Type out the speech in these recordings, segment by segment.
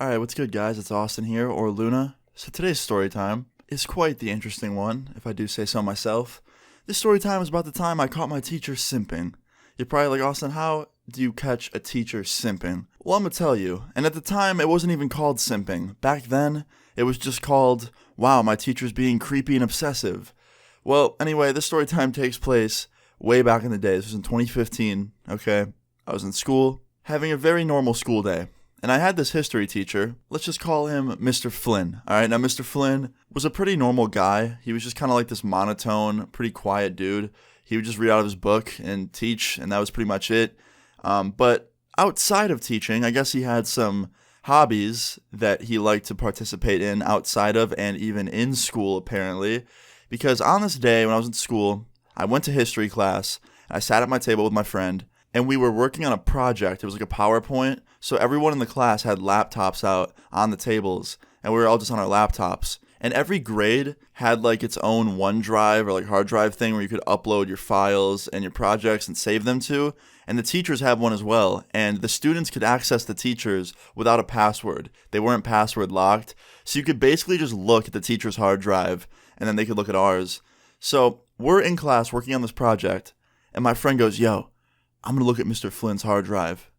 Alright, what's good, guys? It's Austin here, or Luna. So today's story time is quite the interesting one, if I do say so myself. This story time is about the time I caught my teacher simping. You're probably like, Austin, how do you catch a teacher simping? Well, I'm gonna tell you. And at the time, it wasn't even called simping. Back then, it was just called, wow, my teacher's being creepy and obsessive. Well, anyway, this story time takes place way back in the day. This was in 2015, okay? I was in school, having a very normal school day. And I had this history teacher, let's just call him Mr. Flynn. Alright, now Mr. Flynn was a pretty normal guy. He was just kind of like this monotone, pretty quiet dude. He would just read out of his book and teach, and that was pretty much it. But outside of teaching, I guess he had some hobbies that he liked to participate in outside of and even in school, apparently. Because on this day when I was in school, I went to history class, and I sat at my table with my friend, and we were working on a project. It was like a PowerPoint, so everyone in the class had laptops out on the tables, and we were all just on our laptops. And every grade had like its own OneDrive or like hard drive thing where you could upload your files and your projects and save them to. And the teachers have one as well. And the students could access the teachers without a password. They weren't password locked. So you could basically just look at the teacher's hard drive and then they could look at ours. So we're in class working on this project. And my friend goes, yo, I'm going to look at Mr. Flynn's hard drive.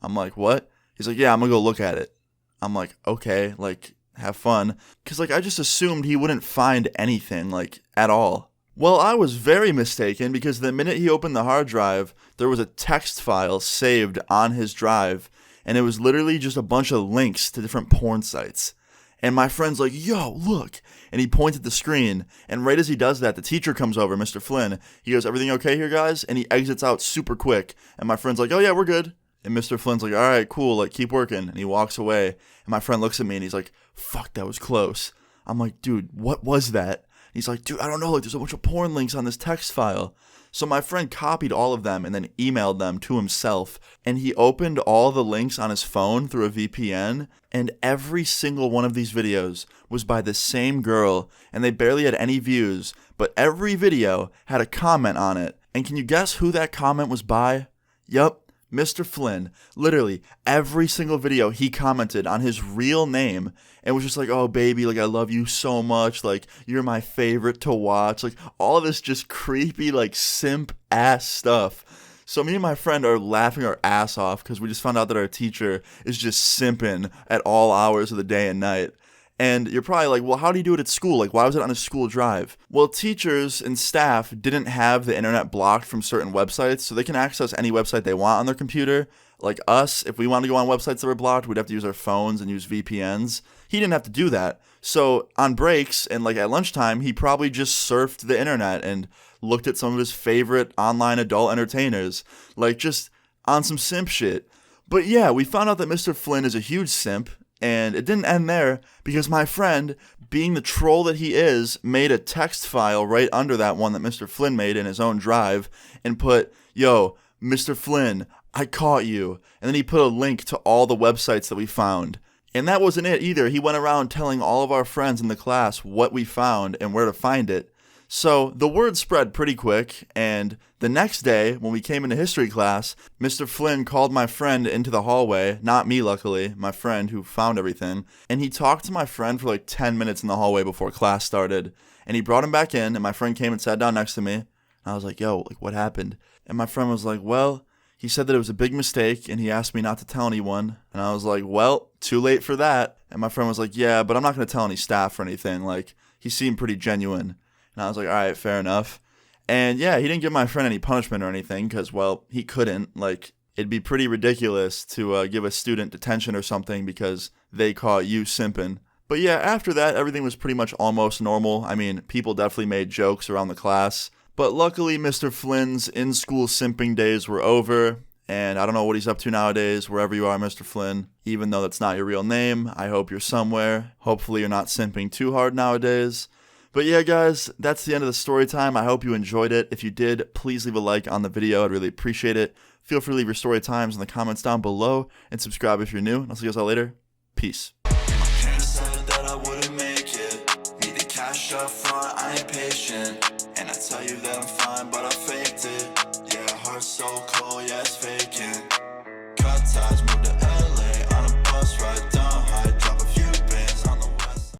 I'm like, what? He's like, yeah, I'm going to go look at it. I'm like, okay, like, have fun. Because, like, I just assumed he wouldn't find anything, like, at all. Well, I was very mistaken because the minute he opened the hard drive, there was a text file saved on his drive. And it was literally just a bunch of links to different porn sites. And my friend's like, yo, look. And he points at the screen. And right as he does that, the teacher comes over, Mr. Flynn. He goes, everything okay here, guys? And he exits out super quick. And my friend's like, oh, yeah, we're good. And Mr. Flynn's like, all right, cool, like, keep working. And he walks away. And my friend looks at me and he's like, fuck, that was close. I'm like, dude, what was that? And he's like, dude, I don't know. Like, there's a bunch of porn links on this text file. So my friend copied all of them and then emailed them to himself. And he opened all the links on his phone through a VPN. And every single one of these videos was by the same girl. And they barely had any views. But every video had a comment on it. And can you guess who that comment was by? Yup. Mr. Flynn. Literally, every single video he commented on his real name and was just like, oh, baby, like, I love you so much. Like, you're my favorite to watch. Like, all of this just creepy, like, simp-ass stuff. So me and my friend are laughing our ass off because we just found out that our teacher is just simping at all hours of the day and night. And you're probably like, well, how do you do it at school? Like, why was it on a school drive? Well, teachers and staff didn't have the internet blocked from certain websites, so they can access any website they want on their computer. Like us, if we wanted to go on websites that were blocked, we'd have to use our phones and use VPNs. He didn't have to do that. So on breaks and like at lunchtime, he probably just surfed the internet and looked at some of his favorite online adult entertainers, like just on some simp shit. But yeah, we found out that Mr. Flynn is a huge simp. And it didn't end there because my friend, being the troll that he is, made a text file right under that one that Mr. Flynn made in his own drive and put, yo, Mr. Flynn, I caught you. And then he put a link to all the websites that we found. And that wasn't it either. He went around telling all of our friends in the class what we found and where to find it. So the word spread pretty quick, and the next day, when we came into history class, Mr. Flynn called my friend into the hallway, not me luckily, my friend who found everything, and he talked to my friend for like 10 minutes in the hallway before class started, and he brought him back in, and my friend came and sat down next to me, and I was like, yo, like, what happened? And my friend was like, well, he said that it was a big mistake, and he asked me not to tell anyone, and I was like, well, too late for that, and my friend was like, yeah, but I'm not going to tell any staff or anything, like, he seemed pretty genuine. And I was like, all right, fair enough. And yeah, he didn't give my friend any punishment or anything because, well, he couldn't. Like, it'd be pretty ridiculous to give a student detention or something because they caught you simping. But yeah, after that, everything was pretty much almost normal. I mean, people definitely made jokes around the class. But luckily, Mr. Flynn's in-school simping days were over. And I don't know what he's up to nowadays, wherever you are, Mr. Flynn. Even though that's not your real name, I hope you're somewhere. Hopefully you're not simping too hard nowadays. But yeah, guys, that's the end of the story time. I hope you enjoyed it. If you did, please leave a like on the video. I'd really appreciate it. Feel free to leave your story times in the comments down below and subscribe if you're new. I'll see you guys all later. Peace. I ain't patient, and I tell you that I'm fine, but I faked it. Yeah, heart so cold, yeah, it's faking. Cut ties.